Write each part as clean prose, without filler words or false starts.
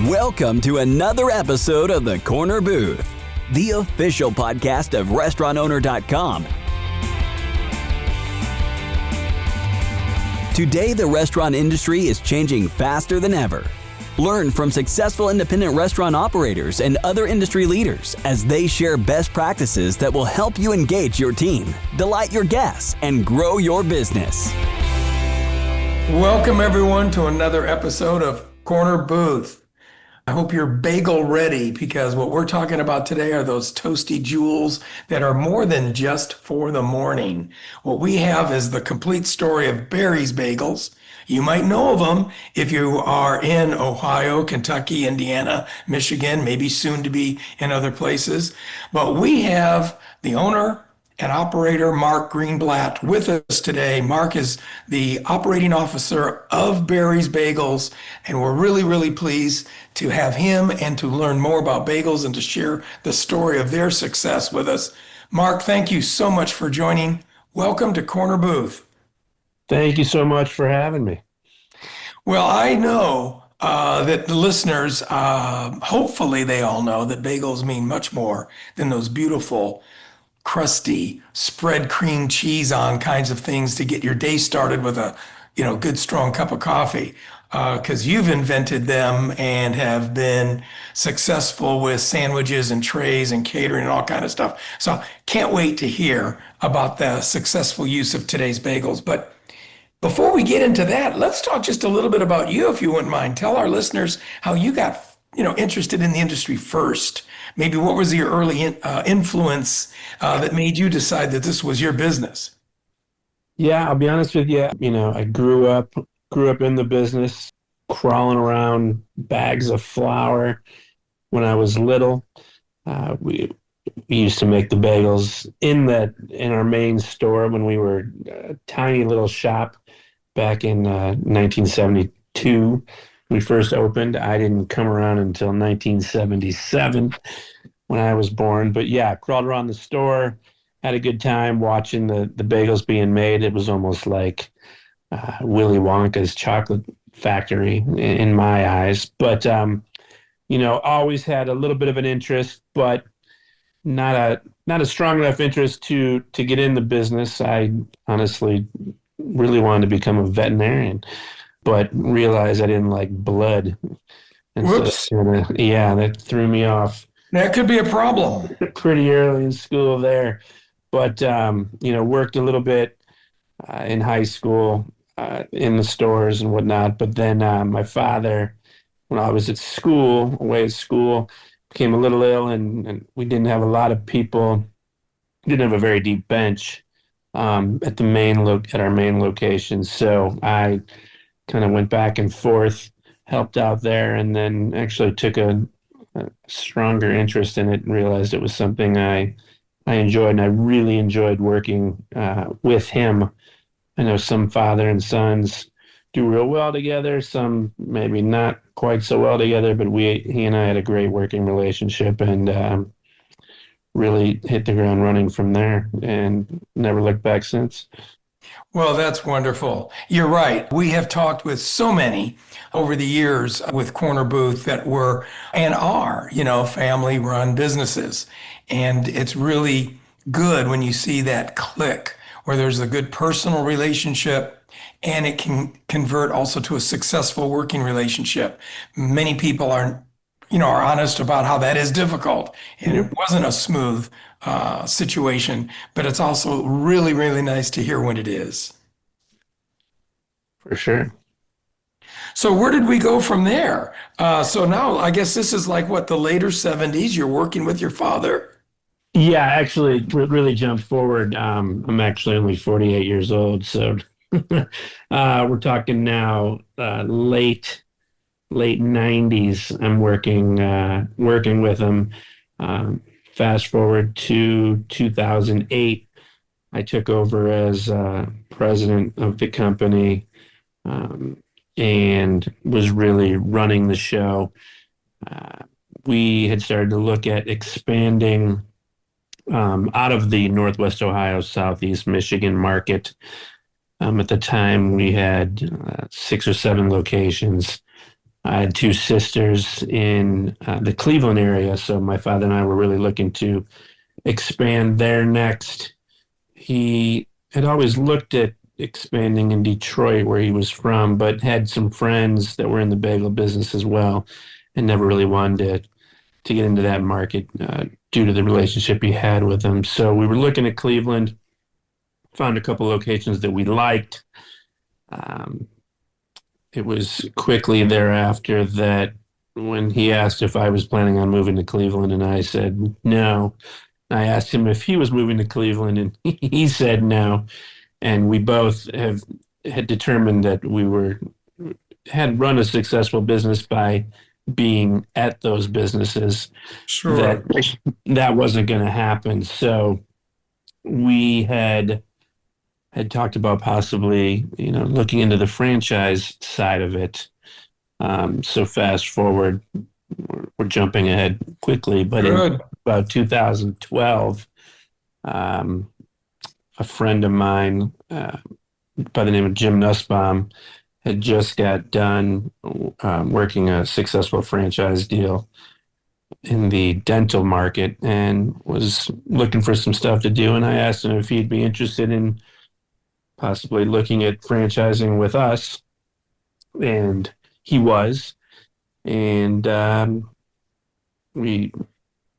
Welcome to another episode of The Corner Booth, the official podcast of restaurantowner.com. Today, the restaurant industry is changing faster than ever. Learn from successful independent restaurant operators and other industry leaders as they share best practices that will help you engage your team, delight your guests, and grow your business. Welcome, everyone, to another episode of Corner Booth. I hope you're bagel ready, because what we're talking about today are those toasty jewels that are more than just for the morning. What we have is the complete story of Barry's Bagels. You might know of them if you are in Ohio, Kentucky, Indiana, Michigan, maybe soon to be in other places. But we have the owner and operator, Mark Greenblatt, with us today. Mark is the operating officer of Barry's Bagels, and we're really, really pleased to have him and to learn more about bagels and to share the story of their success with us. Mark, thank you so much for joining. Welcome to Corner Booth. Thank you so much for having me. Well, I know that the listeners, hopefully they all know that bagels mean much more than those beautiful, crusty, spread cream cheese on kinds of things to get your day started with a good strong cup of coffee, because you've invented them and have been successful with sandwiches and trays and catering and all kind of stuff. So can't wait to hear about the successful use of today's bagels. But before we get into that, let's talk just a little bit about you, if you wouldn't mind. Tell our listeners how you got interested in the industry first. Maybe what was your early influence that made you decide that this was your business? Yeah, I'll be honest with you. I grew up in the business, crawling around bags of flour when I was little. We used to make the bagels in our main store when we were a tiny little shop back in 1972. We first opened. I didn't come around until 1977 when I was born. But yeah, crawled around the store, had a good time watching the bagels being made. It was almost like Willy Wonka's chocolate factory in my eyes. But, always had a little bit of an interest, but not a strong enough interest to get in the business. I honestly really wanted to become a veterinarian, but realized I didn't like blood. And Whoops. So that threw me off. That could be a problem. Pretty early in school there. But, worked a little bit in high school, in the stores and whatnot. But then my father, when I was away at school, became a little ill, and we didn't have a lot of people, didn't have a very deep bench at our main location. So I kind of went back and forth, helped out there, and then actually took a stronger interest in it and realized it was something I enjoyed, and I really enjoyed working with him. I know some father and sons do real well together, some maybe not quite so well together, but he and I had a great working relationship, and really hit the ground running from there and never looked back since. Well, that's wonderful. You're right. We have talked with so many over the years with Corner Booth that were and are, family-run businesses. And it's really good when you see that click where there's a good personal relationship and it can convert also to a successful working relationship. Many people are honest about how that is difficult. And it wasn't a smooth situation, but it's also really, really nice to hear when it is. For sure. So where did we go from there? So now I guess this is like the later 70s, you're working with your father? Yeah, actually really jumped forward. I'm actually only 48 years old. So we're talking now late 90s. I'm working with him. Fast forward to 2008, I took over as president of the company, and was really running the show. We had started to look at expanding out of the Northwest Ohio, Southeast Michigan market. At the time, we had 6 or 7 locations. I had two sisters in the Cleveland area, so my father and I were really looking to expand there next. He had always looked at expanding in Detroit, where he was from, but had some friends that were in the bagel business as well, and never really wanted to get into that market due to the relationship he had with them. So we were looking at Cleveland, found a couple locations that we liked. Um, it was quickly thereafter that when he asked if I was planning on moving to Cleveland, and I said no. I asked him if he was moving to Cleveland, and he said no. And we both had determined that we had run a successful business by being at those businesses, that Sure. that wasn't going to happen. So we had talked about possibly, looking into the franchise side of it. So fast forward, we're jumping ahead quickly, but in Good. about 2012, um, a friend of mine by the name of Jim Nussbaum had just got done working a successful franchise deal in the dental market and was looking for some stuff to do. And I asked him if he'd be interested in possibly looking at franchising with us. And he was. And we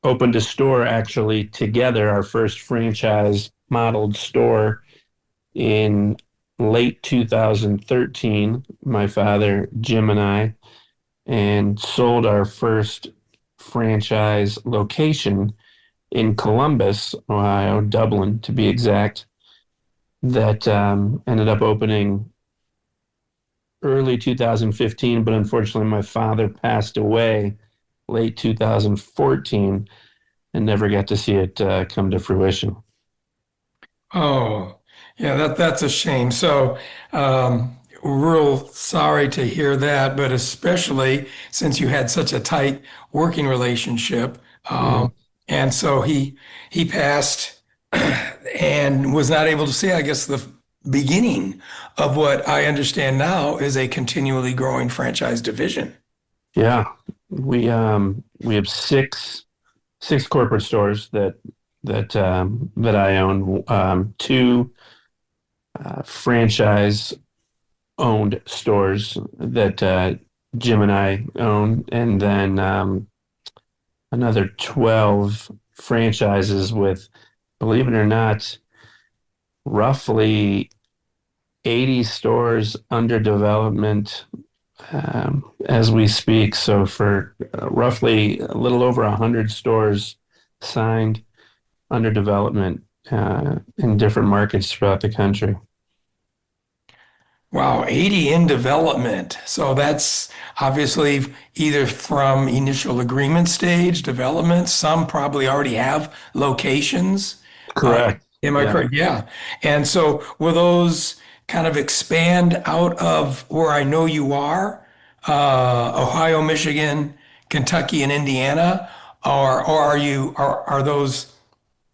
opened a store actually together, our first franchise modeled store in late 2013, my father, Jim, and I, and sold our first franchise location in Columbus, Ohio, Dublin to be exact, that ended up opening early 2015, but unfortunately my father passed away late 2014 and never got to see it come to fruition. Oh, yeah, that's a shame. So, real sorry to hear that, but especially since you had such a tight working relationship. Yeah, And so he passed and was not able to see, I guess, the beginning of what I understand now is a continually growing franchise division. yeah. We have six corporate stores that I own. Two franchise owned stores that Jim and I own, and then another 12 franchises with, believe it or not, roughly 80 stores under development as we speak. So for roughly a little over 100 stores signed under development in different markets throughout the country. Wow, 80 in development. So that's obviously either from initial agreement stage, development. Some probably already have locations. Uh, Correct. am I Yeah. correct? Yeah. And so will those kind of expand out of where I know you are, Ohio, Michigan, Kentucky, and Indiana? Or are those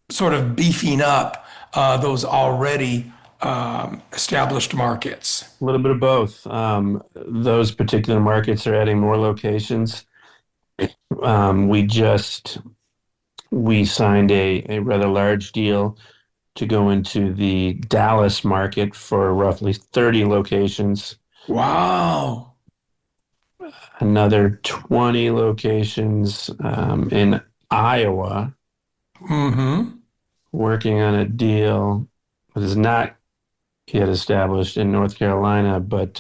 sort of beefing up those already established markets? A little bit of both. Those particular markets are adding more locations. Um, we just we signed a rather large deal to go into the Dallas market for roughly 30 locations, Wow. another 20 locations in Iowa, Mm-hmm. working on a deal that is not yet established in North Carolina, but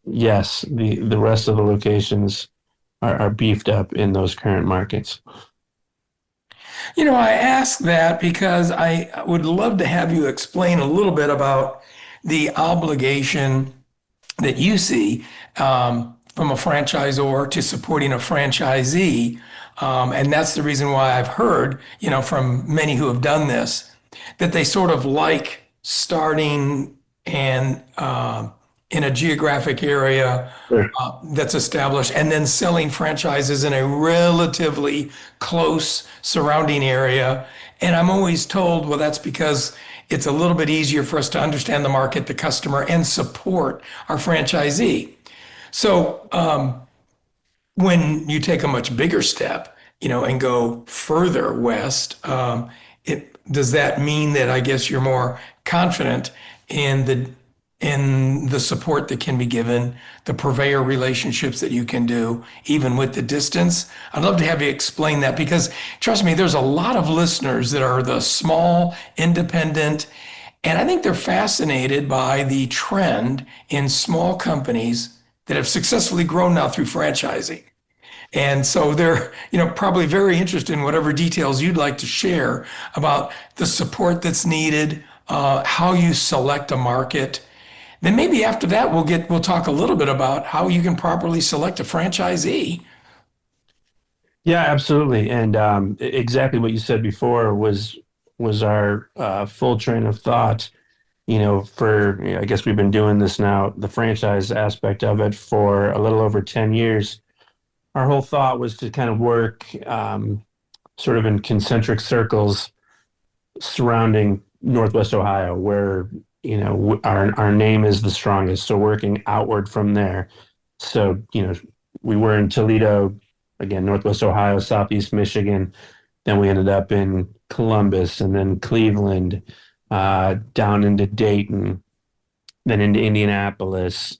yes, the rest of the locations are beefed up in those current markets. You know, I ask that because I would love to have you explain a little bit about the obligation that you see from a franchisor to supporting a franchisee. And that's the reason why I've heard, from many who have done this, that they sort of like starting and in a geographic area Sure. that's established and then selling franchises in a relatively close surrounding area. And I'm always told, well, that's because it's a little bit easier for us to understand the market, the customer, and support our franchisee. So, when you take a much bigger step, and go further west, does that mean that I guess you're more confident in the support that can be given, the purveyor relationships that you can do, even with the distance? I'd love to have you explain that because trust me, there's a lot of listeners that are the small, independent, and I think they're fascinated by the trend in small companies that have successfully grown now through franchising. And so they're, probably very interested in whatever details you'd like to share about the support that's needed, how you select a market. Then maybe after that we'll talk a little bit about how you can properly select a franchisee. Yeah, absolutely. And exactly what you said before was our full train of thought. I guess we've been doing this now, the franchise aspect of it for a little over 10 years. Our whole thought was to kind of work sort of in concentric circles surrounding Northwest Ohio, where our name is the strongest. So working outward from there. So we were in Toledo, again, Northwest Ohio, Southeast Michigan. Then we ended up in Columbus, and then Cleveland, down into Dayton, then into Indianapolis.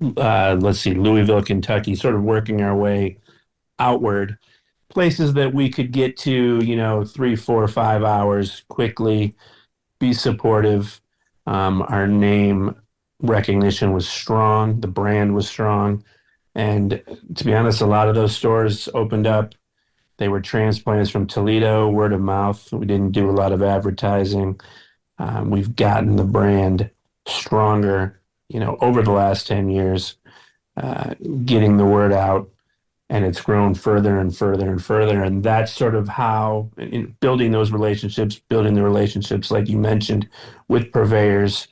Let's see, Louisville, Kentucky, sort of working our way outward, places that we could get to, 3, 4, 5 hours quickly, be supportive. Our name recognition was strong, the brand was strong. And to be honest, a lot of those stores opened up. They were transplants from Toledo, word of mouth. We didn't do a lot of advertising. We've gotten the brand stronger, over the last 10 years, getting the word out, and it's grown further and further and further. And that's sort of how, in building those relationships, building the relationships, like you mentioned, with purveyors,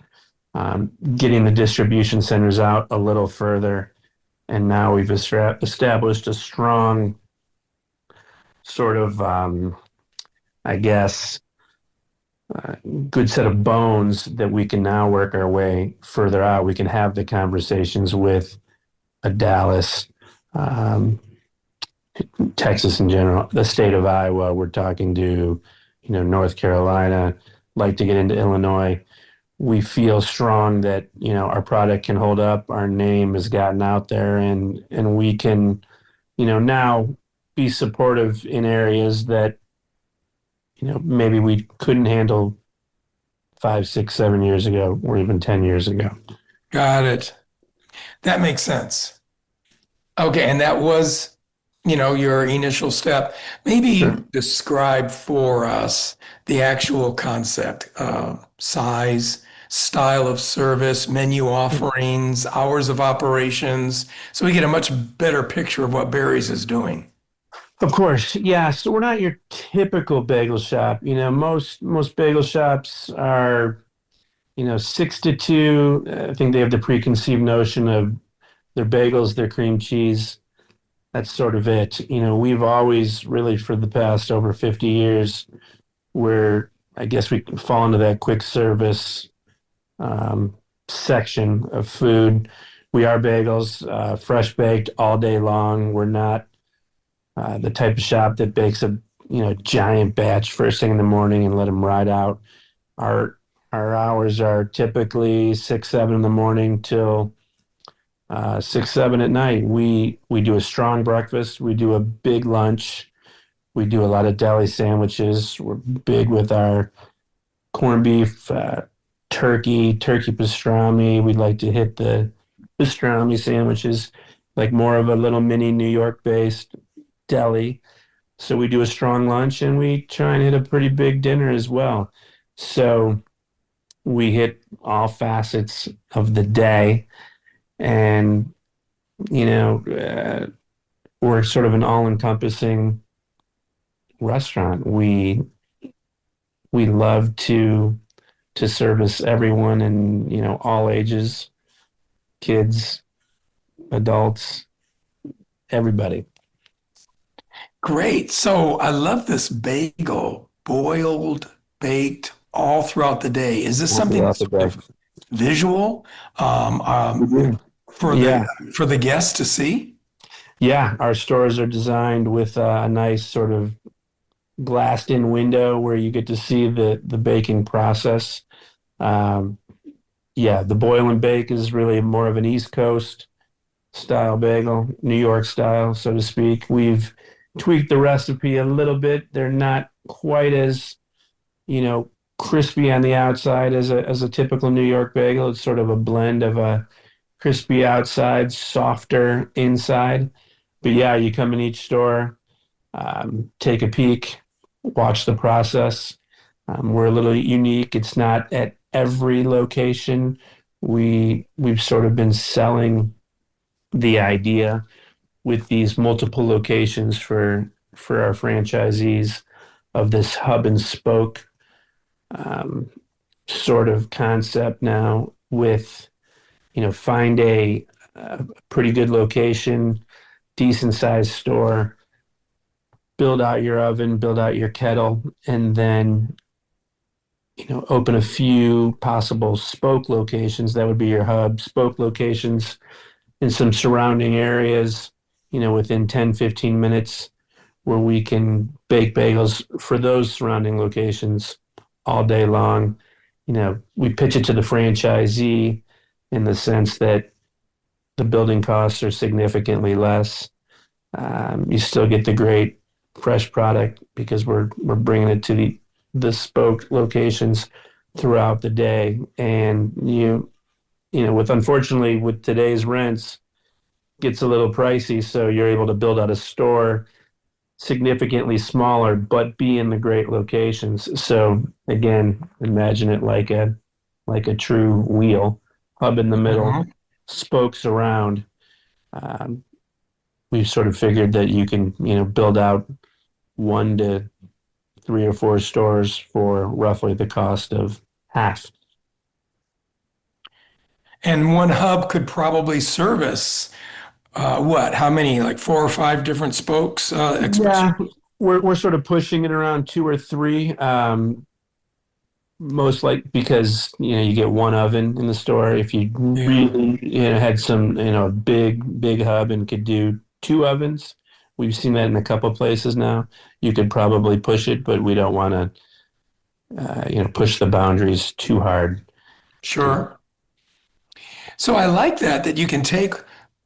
getting the distribution centers out a little further. And now we've established a strong sort of, I guess, good set of bones that we can now work our way further out. We can have the conversations with a Dallas, Texas in general, the state of Iowa. We're talking to, North Carolina, like to get into Illinois. We feel strong that, our product can hold up. Our name has gotten out there, and we can, now be supportive in areas that, maybe we couldn't handle 5, 6, 7 years ago, or even 10 years ago. Got it. That makes sense. Okay, and that was, your initial step. Maybe Sure. describe for us the actual concept, size, style of service, menu offerings, hours of operations, so we get a much better picture of what Barry's is doing. Of course, yeah. So we're not your typical bagel shop. Most bagel shops are, 6 to 2. I think they have the preconceived notion of their bagels, their cream cheese. That's sort of it. We've always really, for the past over 50 years, where I guess we fall into that quick service section of food. We are bagels, fresh baked all day long. We're not the type of shop that bakes a giant batch first thing in the morning and let them ride out. Our hours are typically 6, 7 in the morning till 6, 7 at night. We do a strong breakfast. We do a big lunch. We do a lot of deli sandwiches. We're big with our corned beef, turkey pastrami. We'd like to hit the pastrami sandwiches, like more of a little mini New York based deli. So we do a strong lunch, and we try and hit a pretty big dinner as well. So we hit all facets of the day, and we're sort of an all-encompassing restaurant. We love to service everyone, and all ages, kids, adults, everybody. Great. So I love this bagel, boiled, baked all throughout the day. Is this All something throughout that's the sort day. of visual? We do. for Yeah. the guests to see? Yeah. Our stores are designed with a nice sort of glassed in window where you get to see the baking process. Um, yeah, the boil and bake is really more of an East Coast style bagel, New York style, so to speak. We've tweaked the recipe a little bit. They're not quite as, you know, crispy on the outside as a typical New York bagel. It's sort of a blend of a crispy outside, softer inside. But yeah, you come in each store, take a peek, watch the process. We're a little unique. It's not at every location. We've sort of been selling the idea with these multiple locations for our franchisees of this hub and spoke um, sort of concept now with, find a pretty good location, decent sized store, build out your oven, build out your kettle, and then, open a few possible spoke locations. That would be your hub, spoke locations in some surrounding areas, within 10, 15 minutes where we can bake bagels for those surrounding locations all day long. We pitch it to the franchisee in the sense that the building costs are significantly less. You still get the great fresh product because we're bringing it to the spoke locations throughout the day. And with unfortunately with today's rents, gets a little pricey, so you're able to build out a store significantly smaller, but be in the great locations. So again, imagine it like a true wheel, hub in the middle, Mhm. spokes around. Um, we've sort of figured that you can, build out 1 to 3 or 4 stores for roughly the cost of half. And one hub could probably service what? How many? Like 4 or 5 different spokes, express. Yeah, we're sort of pushing it around 2 or 3. Most like because you get one oven in the store. If you Yeah, really had some big hub and could do 2 ovens, we've seen that in a couple places now. You could probably push it, but we don't want to push the boundaries too hard. To sure. So I like that you can take,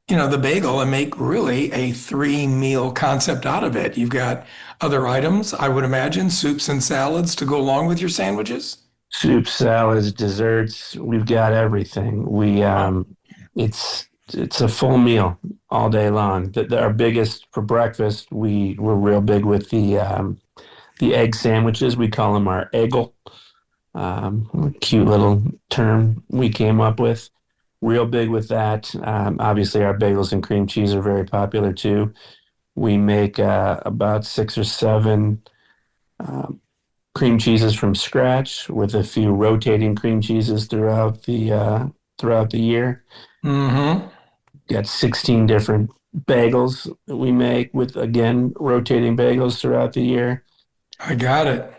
the bagel and make really a 3 meal concept out of it. You've got other items, I would imagine, soups and salads to go along with your sandwiches. soup, salads, desserts, we've got everything. We Wow. it's a full meal all day long. Our biggest for breakfast, we're real big with the egg sandwiches. We call them our eggle. Cute little term we came up with. Real big with that. Obviously, our bagels and cream cheese are very popular too. We make about 6 or 7 uh, cream cheeses from scratch with a few rotating cream cheeses throughout the year. Mm-hmm. Got 16 different bagels that we make with again rotating bagels throughout the year. I got it.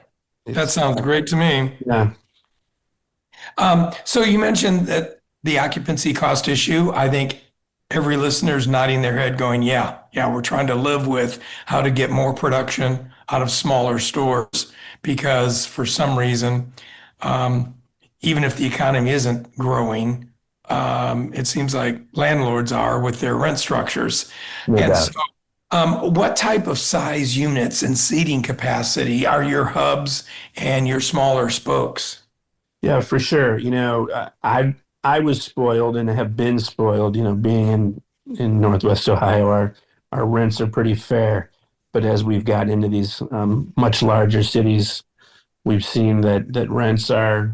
That It's sounds great to me. yeah, So you mentioned that the occupancy cost issue. I think every listener's nodding their head going, yeah, yeah, we're trying to live with how to get more production out of smaller stores because for some reason, um, even if the economy isn't growing, it seems like landlords are with their rent structures. no And so, doubt. what type of size units and seating capacity are your hubs and your smaller spokes? Yeah, for sure. I was spoiled and have been spoiled. Being in Northwest Ohio, our rents are pretty fair. But as we've got into these much larger cities, we've seen that rents are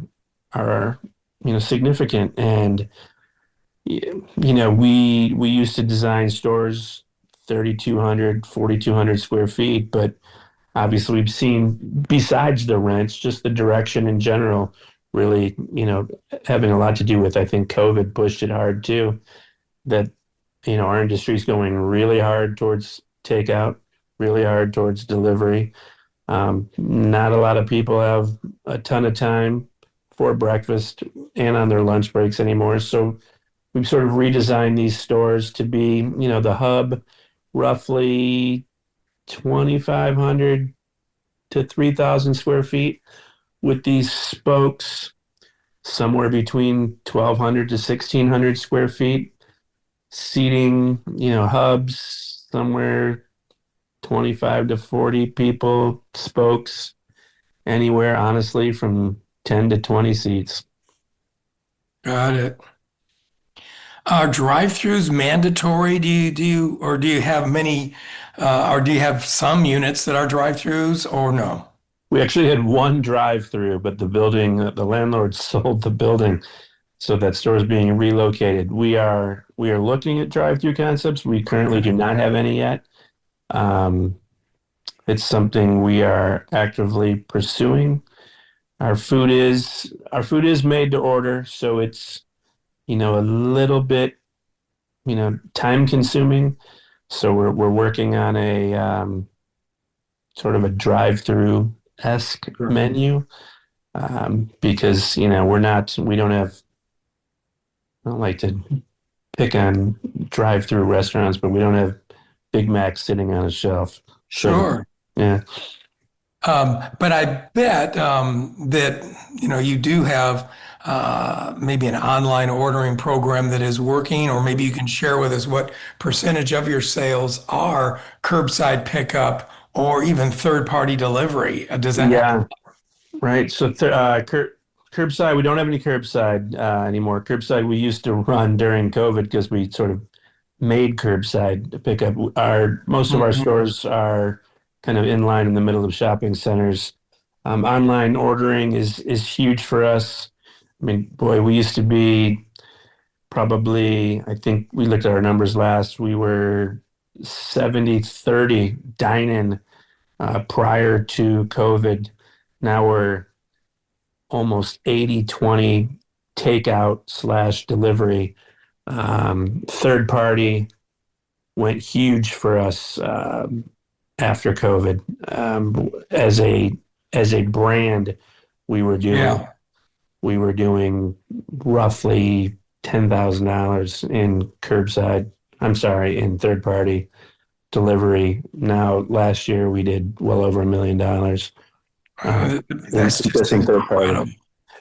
significant. And we used to design stores 3,200, 4,200 square feet, but obviously we've seen besides the rents, just the direction in general, really, having a lot to do with, I think COVID pushed it hard too, that, our industry is going really hard towards takeout, really hard towards delivery. Not a lot of people have a ton of time for breakfast and on their lunch breaks anymore. So we've sort of redesigned these stores to be, the hub, roughly 2,500 to 3,000 square feet, with these spokes somewhere between 1,200 to 1,600 square feet, seating, hubs somewhere 25 to 40 people, spokes anywhere, honestly, from 10 to 20 seats. Got it. Are drive-throughs mandatory? Or do you have many, or do you have some units that are drive-throughs or no? We actually had one drive-through, but the landlord sold the building, so that store is being relocated. We are looking at drive-through concepts. We currently do not have any yet. Um, it's something we are actively pursuing. Our food is made to order, so it's a little bit time consuming. So we're working on a sort of a drive-through esque Sure. menu, because we don't have. I don't like to pick on drive-through restaurants, but we don't have Big Macs sitting on a shelf. So Sure. yeah, But I bet that you do have maybe an online ordering program that is working, or maybe you can share with us what percentage of your sales are curbside pickup or even third-party delivery. Does that happen? yeah, right. So curbside, we don't have any curbside anymore. Curbside we used to run during COVID because we sort of made curbside pickup. Our most of our Mhm. stores are kind of in line in the middle of shopping centers. Online ordering is huge for us. I mean, boy, we used to be probably, I think we looked at our numbers last, we were 70-30 dine-in prior to COVID. Now we're almost 80-20 takeout slash delivery. Third party went huge for us after COVID. As a brand, we were doing Yeah. we were doing roughly $10,000 in curbside. I'm sorry, in third party delivery. Now, last year we did well over $1 million uh, in That's just just in third party. incredible.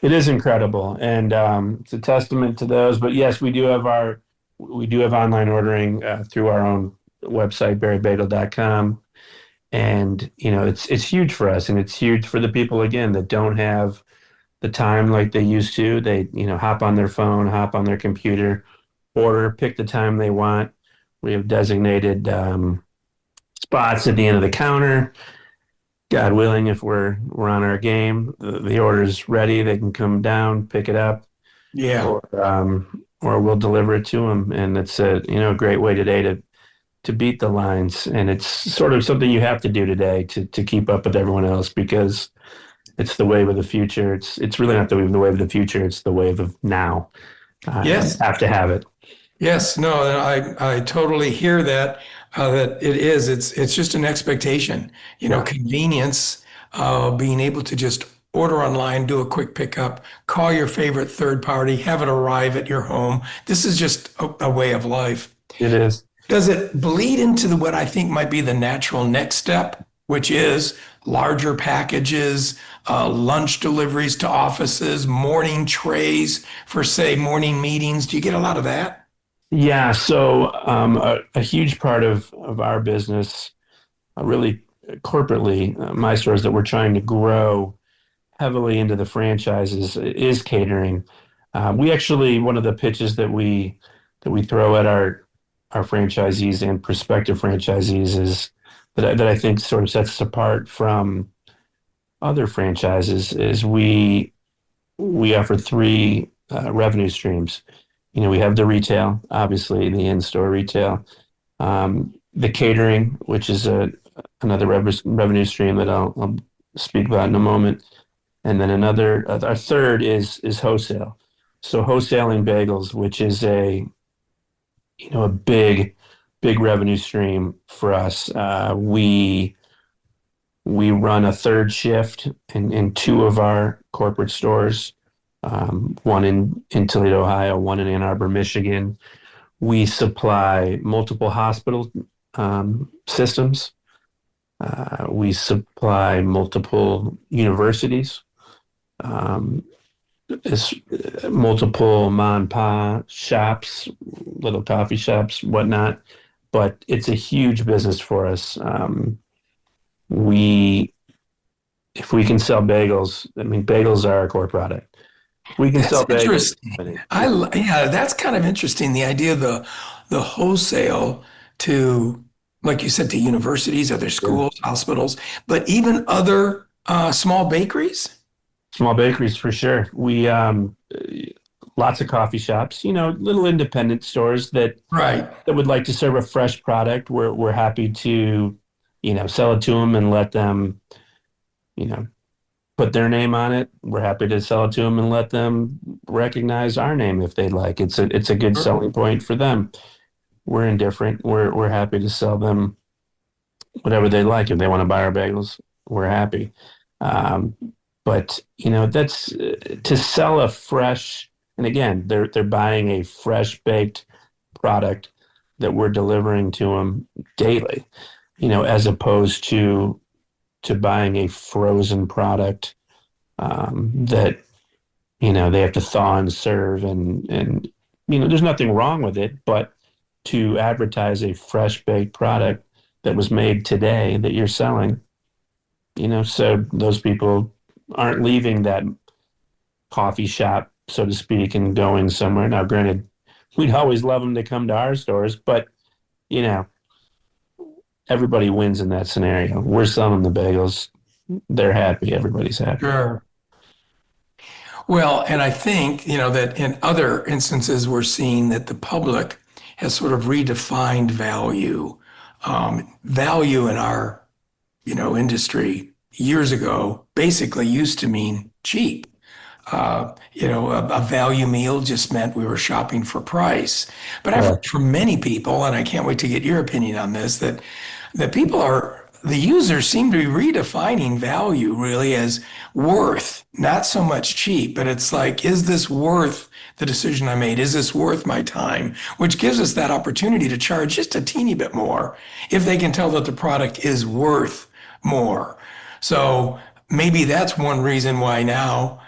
It is incredible, and it's a testament to those. But yes, we do have online ordering through our own website, berrybagel.com, and it's huge for us, and it's huge for the people again that don't have the time like they used to. They hop on their phone, hop on their computer, order, pick the time they want. We have designated spots at the end of the counter. God willing, if we're on our game, the order's ready. They can come down, pick it up, Yeah. or we'll deliver it to them. And it's a great way today to beat the lines. And it's sort of something you have to do today to keep up with everyone else, because it's the wave of the future. It's really not the wave of the future. It's the wave of now. You Yes. have to have it. Yes, no, I totally hear that. That it is. It's just an expectation. Yeah, Convenience. Being able to just order online, do a quick pickup, call your favorite third party, have it arrive at your home. This is just a way of life. it is. Does it bleed into what I think might be the natural next step, which is larger packages, lunch deliveries to offices, morning trays for, say, morning meetings? Do you get a lot of that? Yeah. So a huge part of our business, really corporately, my stores that we're trying to grow heavily into the franchises is catering. We actually one of the pitches that we throw at our franchisees and prospective franchisees is that I think sort of sets us apart from other franchises is we offer three revenue streams. We have the retail, obviously the in-store retail, the catering, which is another revenue stream that I'll speak about in a moment, and then our third is wholesale. So wholesaling bagels, which is a big revenue stream for us. We run a third shift in two of our corporate stores. one in Toledo, Ohio, one in Ann Arbor, Michigan. We supply multiple hospital systems. We supply multiple universities, um, multiple mom and pop shops, little coffee shops, whatnot. But it's a huge business for us. We, if we can sell bagels, I mean, bagels are our core product. If we can That's sell bagels, interesting. Yeah, that's kind of interesting. The idea of the wholesale to, like you said, to universities, other yeah. schools, hospitals, but even other small bakeries. Small bakeries for sure. We lots of coffee shops, little independent stores Right. that would like to serve a fresh product. We're happy to, sell it to them and let them, you know, put their name on it. We're happy to sell it to them and let them recognize our name if they'd like. It's a good selling point for them. We're indifferent. We're happy to sell them whatever they like. If they want to buy our bagels, we're happy. Um, but that's to sell a fresh, and again, they're buying a fresh baked product that we're delivering to them daily, as opposed to buying a frozen product that they have to thaw and serve, and there's nothing wrong with it, but to advertise a fresh baked product that was made today that you're selling, so those people aren't leaving that coffee shop, so to speak, and going somewhere. Now, granted, we'd always love them to come to our stores, but you know, everybody wins in that scenario. We're selling the bagels. They're happy. Everybody's happy. Sure. Well, and I think, that in other instances, we're seeing that the public has sort of redefined value. Value in our, industry years ago basically used to mean cheap. A value meal just meant we were shopping for price. But I've heard Correct. from many people, and I can't wait to get your opinion on this, that the users seem to be redefining value really as worth, not so much cheap, but it's like, is this worth the decision I made? Is this worth my time? Which gives us that opportunity to charge just a teeny bit more if they can tell that the product is worth more. So maybe that's one reason why now,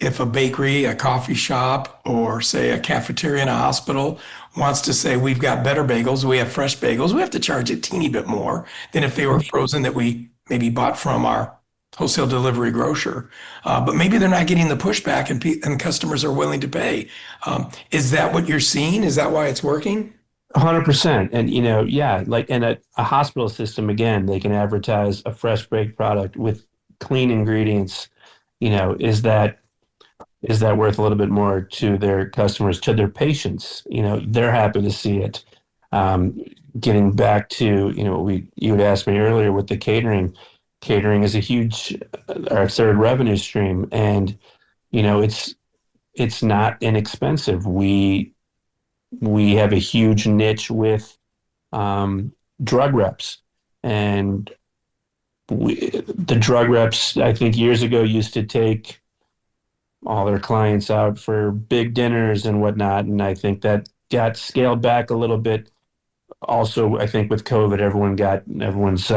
if a bakery, a coffee shop, or say a cafeteria in a hospital wants to say we've got better bagels, we have fresh bagels, we have to charge a teeny bit more than if they were frozen that we maybe bought from our wholesale delivery grocer. But maybe they're not getting the pushback and customers are willing to pay. Is that what you're seeing? Is that why it's working? 100%. And, yeah, like in a hospital system, again, they can advertise a fresh baked product with clean ingredients. Is that worth a little bit more to their customers, to their patients? They're happy to see it. Um, Getting back to, you had asked me earlier with the catering. Catering is a huge, our third revenue stream. And, it's not inexpensive. We have a huge niche with drug reps, and the drug reps, I think years ago, used to take all their clients out for big dinners and whatnot, and I think that got scaled back a little bit. Also, I think with COVID, everyone's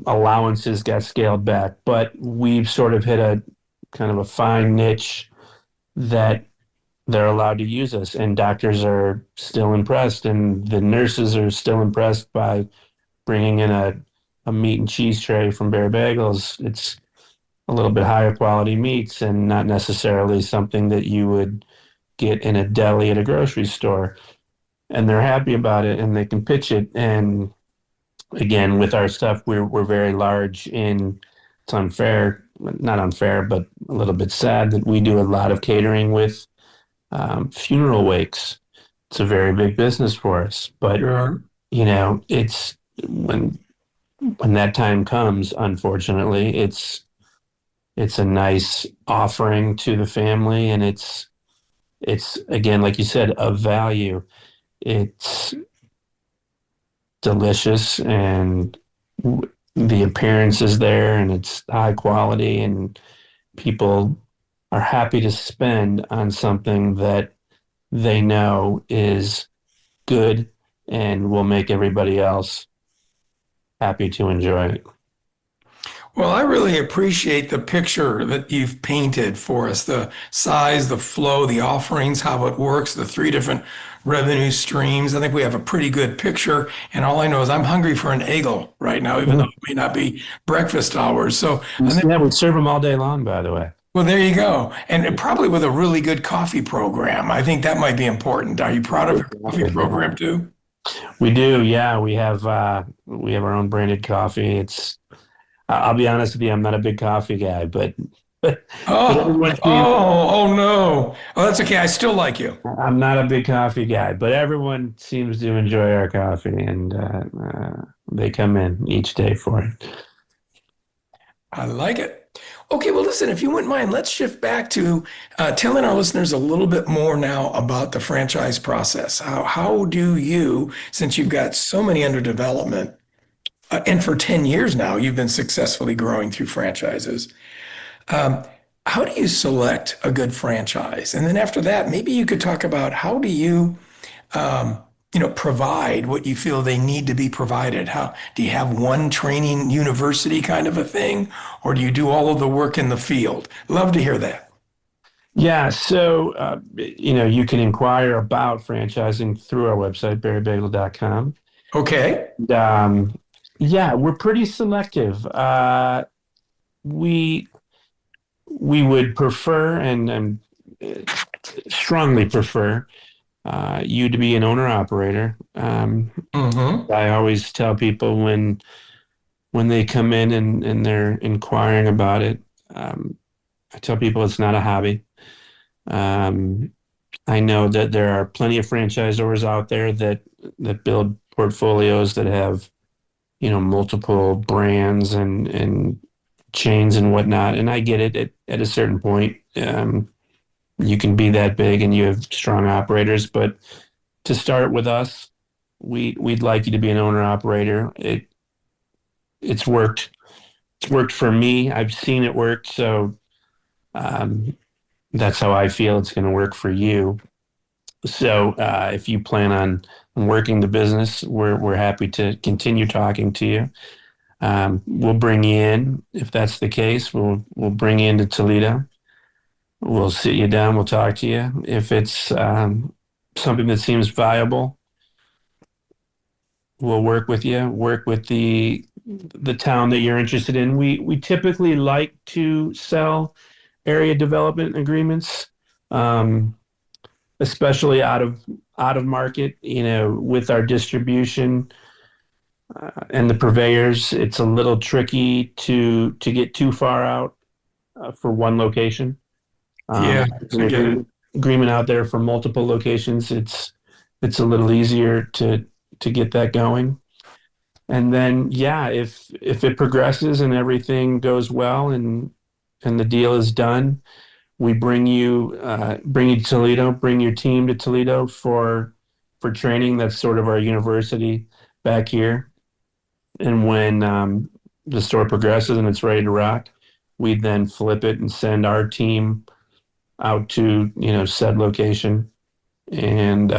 allowances got scaled back, but we've sort of hit a kind of a fine niche that they're allowed to use us, and doctors are still impressed, and the nurses are still impressed by bringing in a meat and cheese tray from Bear Bagels. It's a little bit higher quality meats and not necessarily something that you would get in a deli at a grocery store. And they're happy about it and they can pitch it. And again, with our stuff, we're very large in, it's unfair, not unfair, but a little bit sad that we do a lot of catering with funeral wakes. It's a very big business for us, but Sure. it's when that time comes, unfortunately, it's a nice offering to the family, and it's again, like you said, of value. It's delicious, and the appearance is there, and it's high quality, and people are happy to spend on something that they know is good and will make everybody else happy to enjoy it. Well, I really appreciate the picture that you've painted for us, the size, the flow, the offerings, how it works, the three different revenue streams. I think we have a pretty good picture. And all I know is I'm hungry for an egel right now, even though Mm. it may not be breakfast hours. So I think, Yeah, we serve them all day long, by the way. well, there you go. And probably with a really good coffee program. I think that might be important. Are you proud of your coffee program too? We do, yeah. We have our own branded coffee. I'll be honest with you, I'm not a big coffee guy, but but Oh, everyone seems oh no. Oh, that's okay. I still like you. I'm not a big coffee guy, but everyone seems to enjoy our coffee, and they come in each day for it. I like it. Okay, well, listen, if you wouldn't mind, let's shift back to telling our listeners a little bit more now about the franchise process. How do you, since you've got so many under development, and for 10 years now, you've been successfully growing through franchises. Um, how do you select a good franchise? And then after that, maybe you could talk about how do you provide what you feel they need to be provided? How do you have one training university kind of a thing, or do you do all of the work in the field? Love to hear that. Yeah, so you can inquire about franchising through our website, berrybagel.com. Okay. Yeah, we're pretty selective. We we would prefer and strongly prefer you to be an owner operator. Mm-hmm. I always tell people when they come in and they're inquiring about it, I tell people it's not a hobby. Um, I know that there are plenty of franchisors out there that build portfolios that have, multiple brands and chains and whatnot. And I get it at a certain point. You can be that big and you have strong operators, but to start with us, we'd like you to be an owner operator. It's worked. It's worked for me. I've seen it work. So um, that's how I feel it's going to work for you. So if you plan on working the business, we're happy to continue talking to you. We'll bring you in if that's the case. We'll bring you into Toledo. We'll sit you down. We'll talk to you. If it's something that seems viable, we'll work with you. Work with the town that you're interested in. We typically like to sell area development agreements. Especially out of market, with our distribution and the purveyors, it's a little tricky to get too far out for one location. Yeah, There's an I get it. agreement out there for multiple locations. It's a little easier to get that going. And then, yeah, if it progresses and everything goes well and the deal is done, we bring you to Toledo, bring your team to Toledo for training. That's sort of our university back here. And when the store progresses and it's ready to rock, we then flip it and send our team out to said location, and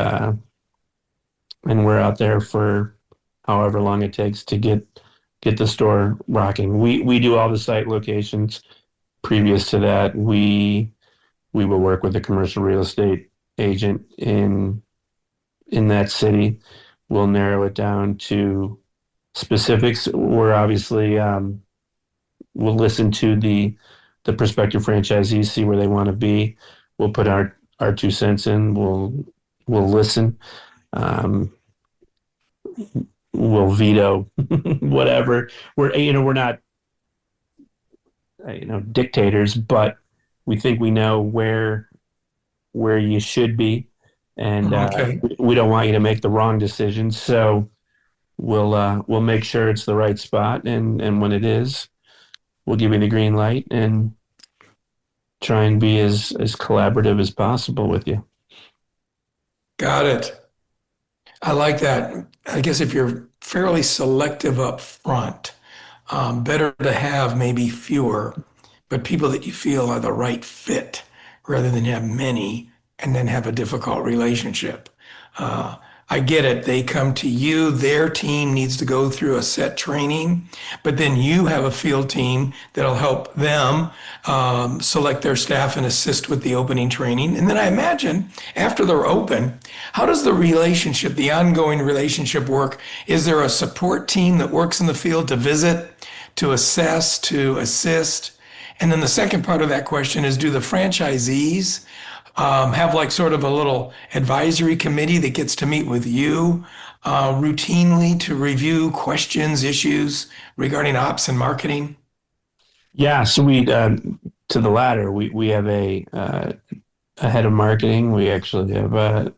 we're out there for however long it takes to get the store rocking. We do all the site locations. Previous to that, we will work with a commercial real estate agent in that city. We'll narrow it down to specifics. We're obviously we'll listen to the prospective franchisees, see where they want to be. We'll put our 2 cents in. We'll listen. Um, we'll veto whatever. We're not dictators, but we think we know where you should be, and Okay. we don't want you to make the wrong decision. So we'll make sure it's the right spot, and when it is, we'll give you the green light and try and be as collaborative as possible with you. Got it. I like that. I guess if you're fairly selective up front, better to have maybe fewer but people that you feel are the right fit rather than have many and then have a difficult relationship. Uh, I get it. They come to you, their team needs to go through a set training, but then you have a field team that'll help them select their staff and assist with the opening training. And then I imagine after they're open, how does the relationship, the ongoing relationship work? Is there a support team that works in the field to visit, to assess, to assist? And then the second part of that question is, do the franchisees have like sort of a little advisory committee that gets to meet with you routinely to review questions, issues regarding ops and marketing? Yeah, so we to the latter, we have a head of marketing. We actually have a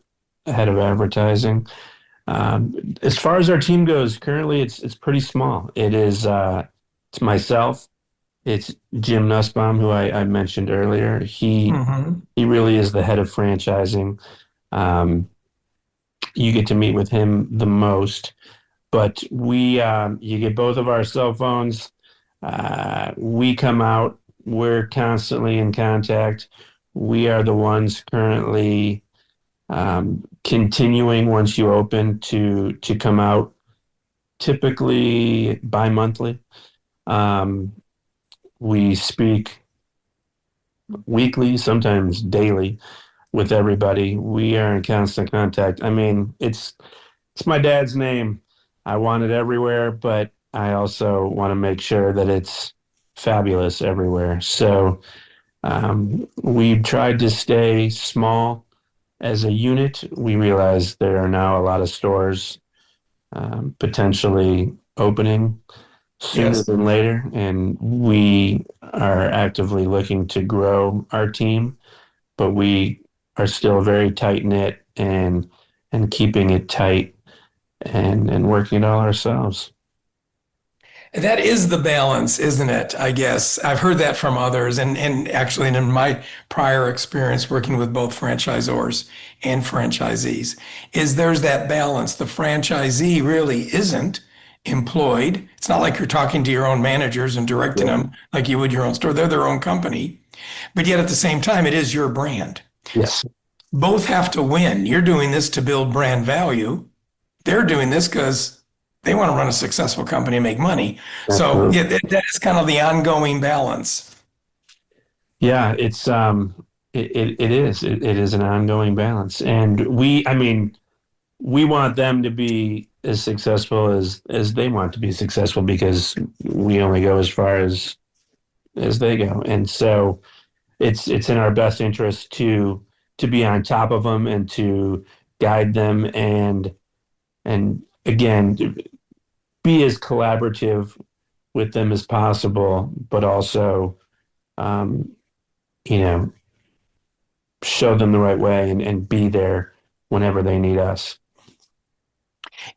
head of advertising. As far as our team goes, currently it's pretty small. It's myself, it's Jim Nussbaum, who I mentioned earlier. Hmm. He really is the head of franchising. Um, you get to meet with him the most, but we you get both of our cell phones. We come out. We're constantly in contact. We are the ones currently continuing once you open to come out, typically bi-monthly. Um, we speak weekly, sometimes daily, with everybody. We are in constant contact. I mean, it's my dad's name. I want it everywhere, but I also want to make sure that it's fabulous everywhere. So we've tried to stay small as a unit. We realize there are now a lot of stores potentially opening sooner Yes. than later, and we are actively looking to grow our team, but we are still very tight knit and keeping it tight and working it all ourselves. That is the balance, isn't it? I guess I've heard that from others, and actually in my prior experience working with both franchisors and franchisees, is there's that balance. The franchisee really isn't employed. It's not like you're talking to your own managers and directing Yeah. them like you would your own store. They're their own company, but yet at the same time, it is your brand. Yes. Both have to win. You're doing this to build brand value. They're doing this because they want to run a successful company and make money. So Absolutely. yeah, that is kind of the ongoing balance. Yeah, it is an ongoing balance. And I mean, we want them to be as successful as they want to be successful because we only go as far as they go. And so it's in our best interest to be on top of them and to guide them and again be as collaborative with them as possible, but also um, you know, show them the right way and be there whenever they need us.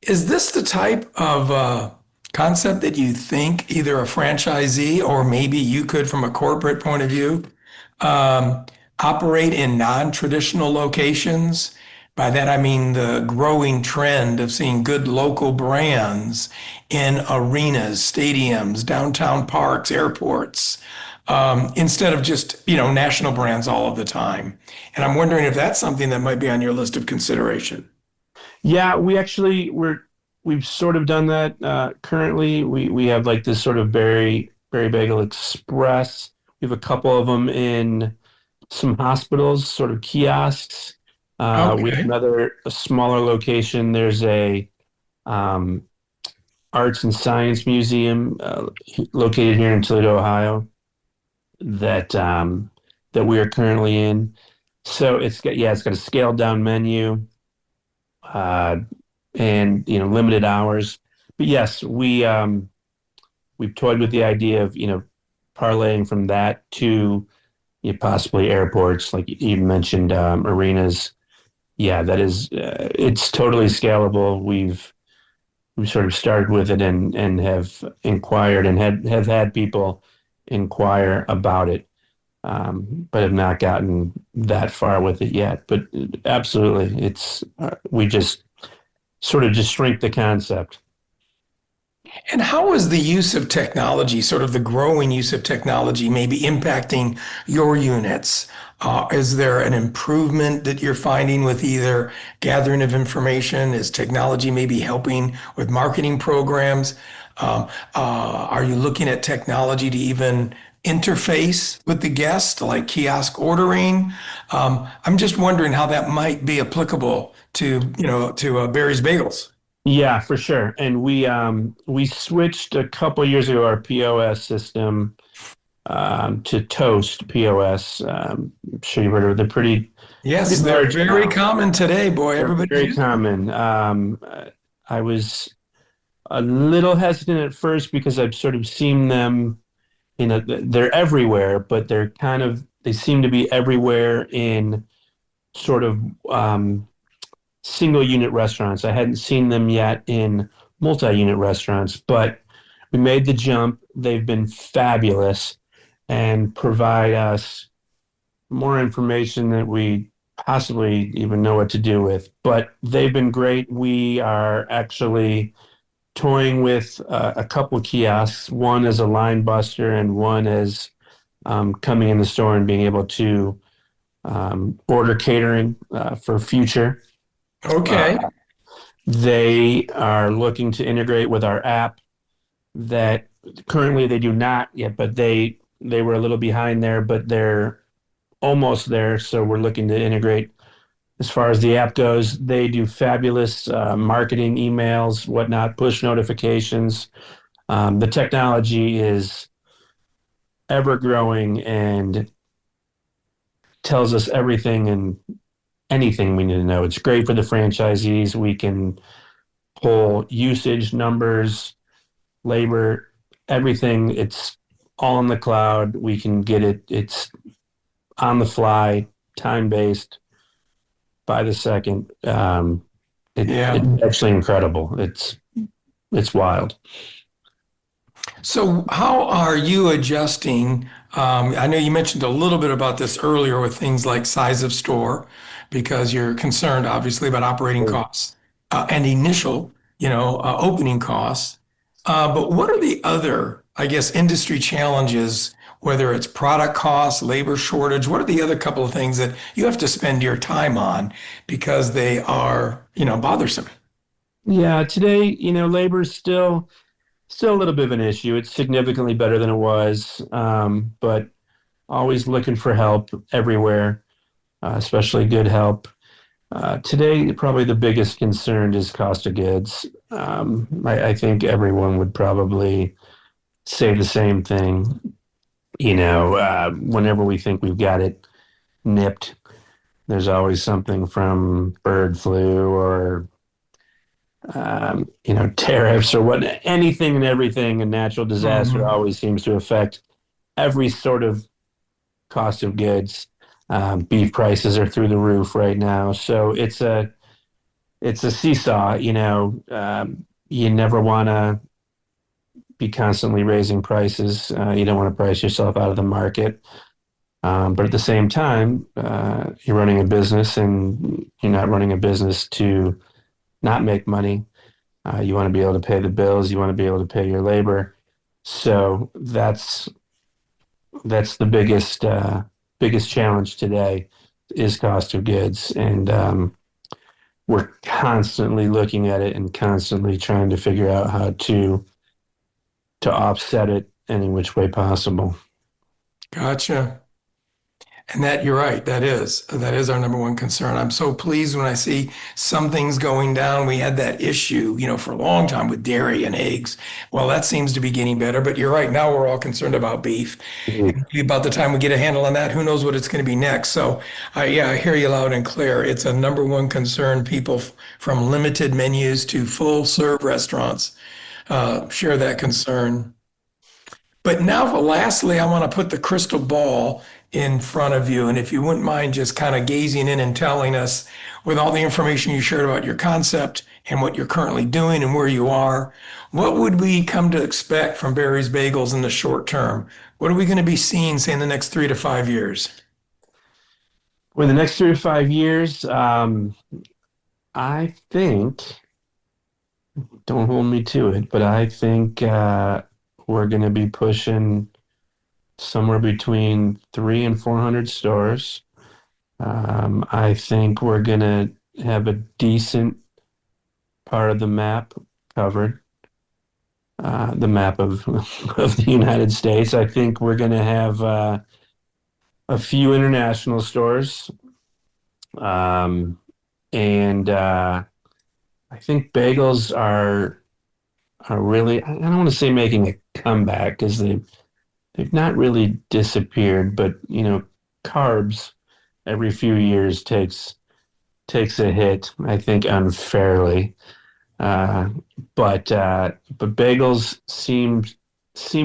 Is this the type of concept that you think either a franchisee or maybe you could, from a corporate point of view, um, operate in non-traditional locations? By that, I mean the growing trend of seeing good local brands in arenas, stadiums, downtown parks, airports, instead of just, national brands all of the time. And I'm wondering if that's something that might be on your list of consideration. Yeah, we've sort of done that currently. We have like this sort of Berry Bagel Express. We have a couple of them in some hospitals, sort of kiosks. We have Okay. a smaller location. There's a um, arts and science museum located here in Toledo, Ohio, that we are currently in. So it's got a scaled down menu uh, and limited hours. But yes, we've toyed with the idea of parlaying from that to possibly airports, like you mentioned, arenas. Yeah, that is it's totally scalable. We've sort of started with it and have inquired and have had people inquire about it, but have not gotten that far with it yet. But absolutely, it's we just sort of just shrink the concept. And how is the use of technology, sort of the growing use of technology, maybe impacting your units? Is there an improvement that you're finding with either gathering of information? Is technology maybe helping with marketing programs? Are you looking at technology to even interface with the guest, like kiosk ordering? I'm just wondering how that might be applicable to Barry's Bagels. Yeah, for sure. And we switched a couple years ago our POS system to Toast POS. I'm sure you've heard of it. They're pretty Yes, they're large very now. common today, boy. They're Everybody's very using them. common. I was a little hesitant at first because I've sort of seen them, they're everywhere, but they seem to be everywhere in sort of single unit restaurants. I hadn't seen them yet in multi-unit restaurants, but we made the jump. They've been fabulous and provide us more information that we possibly even know what to do with. But they've been great. We are actually toying with a couple of kiosks. One as a line buster, and one as coming in the store and being able to order catering for future. Okay. Uh, they are looking to integrate with our app that currently they do not yet, but they were a little behind there, but they're almost there. So we're looking to integrate as far as the app goes. They do fabulous marketing, emails, whatnot, push notifications. The technology is ever growing and tells us everything and anything we need to know. It's great for the franchisees. We can pull usage numbers, labor, everything. It's all in the cloud. We can get it. It's on the fly, time based, by the second. Yeah. It's actually incredible. It's wild. So, how are you adjusting? I know you mentioned a little bit about this earlier with things like size of store, because you're concerned, obviously, about operating costs and initial, opening costs. But what are the other, I guess, industry challenges, whether it's product costs, labor shortage? What are the other couple of things that you have to spend your time on because they are, bothersome? Yeah, today, labor is still a little bit of an issue. It's significantly better than it was, but always looking for help everywhere, especially good help. Today, probably the biggest concern is cost of goods. I think everyone would probably say the same thing. Whenever we think we've got it nipped, there's always something from bird flu or tariffs or what, anything and everything. A natural disaster Mhm. always seems to affect every sort of cost of goods. Beef prices are through the roof right now, so it's a seesaw. You never want to be constantly raising prices. You don't want to price yourself out of the market. But at the same time, you're running a business and you're not running a business to not make money. You want to be able to pay the bills. You want to be able to pay your labor. So that's the biggest challenge today is cost of goods, and we're constantly looking at it and constantly trying to figure out how to offset it any which way possible. Gotcha. And that you're right, that is our number one concern. I'm so pleased when I see some things going down. We had that issue, for a long time with dairy and eggs. Well, that seems to be getting better, but you're right. Now we're all concerned about beef. And maybe about the time we get a handle on that, who knows what it's going to be next. So, yeah, I hear you loud and clear. It's a number one concern. People from limited menus to full serve restaurants share that concern. But now, lastly, I want to put the crystal ball in front of you. And if you wouldn't mind just kind of gazing in and telling us, with all the information you shared about your concept and what you're currently doing and where you are, what would we come to expect from Barry's Bagels in the short term? What are we going to be seeing, say, in the next 3 to 5 years? In the next 3 to 5 years, I think Don't hold me to it, but I think we're going to be pushing somewhere between 300 and 400 stores. I think we're going to have a decent part of the map covered, the map of of the United States. I think we're going to have a few international stores, and I think bagels are really, I don't want to say making a comeback because they've not really disappeared, but carbs every few years takes a hit, I think unfairly. Uh, but bagels seem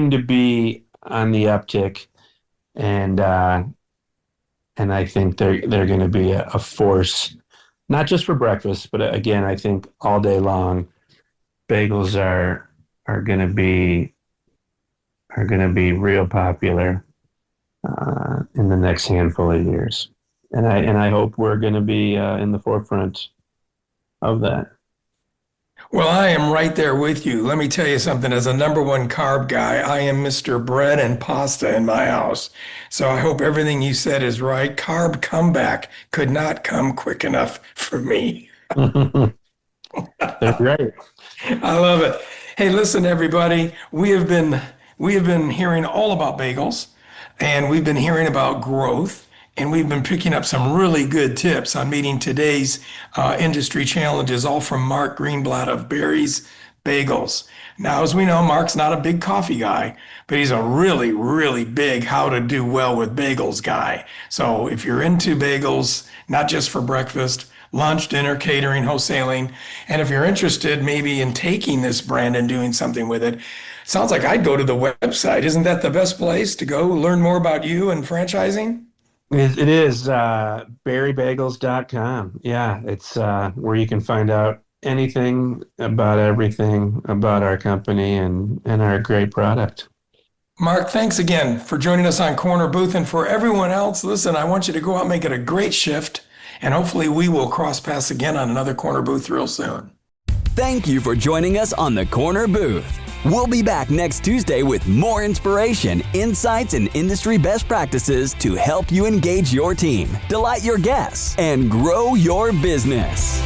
to be on the uptick, and I think they're going to be a force, not just for breakfast, but again, I think all day long, bagels are going to be real popular in the next handful of years, and I hope we're going to be in the forefront of that. Well, I am right there with you. Let me tell you something. As a number one carb guy, I am Mr. Bread and Pasta in my house. So I hope everything you said is right. Carb comeback could not come quick enough for me. They're great. I love it. Hey, listen, everybody. We have been hearing all about bagels, and we've been hearing about growth, and we've been picking up some really good tips on meeting today's industry challenges, all from Mark Greenblatt of Barry's Bagels. Now, as we know, Mark's not a big coffee guy, but he's a really, really big how to do well with bagels guy. So if you're into bagels, not just for breakfast, lunch, dinner, catering, wholesaling, and if you're interested maybe in taking this brand and doing something with it, sounds like I'd go to the website. Isn't that the best place to go learn more about you and franchising? It is berrybagels.com. Yeah, it's where you can find out anything about everything about our company and our great product. Mark, thanks again for joining us on Corner Booth. And for everyone else, listen, I want you to go out and make it a great shift. And hopefully we will cross paths again on another Corner Booth real soon. Thank you for joining us on the Corner Booth. We'll be back next Tuesday with more inspiration, insights, and industry best practices to help you engage your team, delight your guests, and grow your business.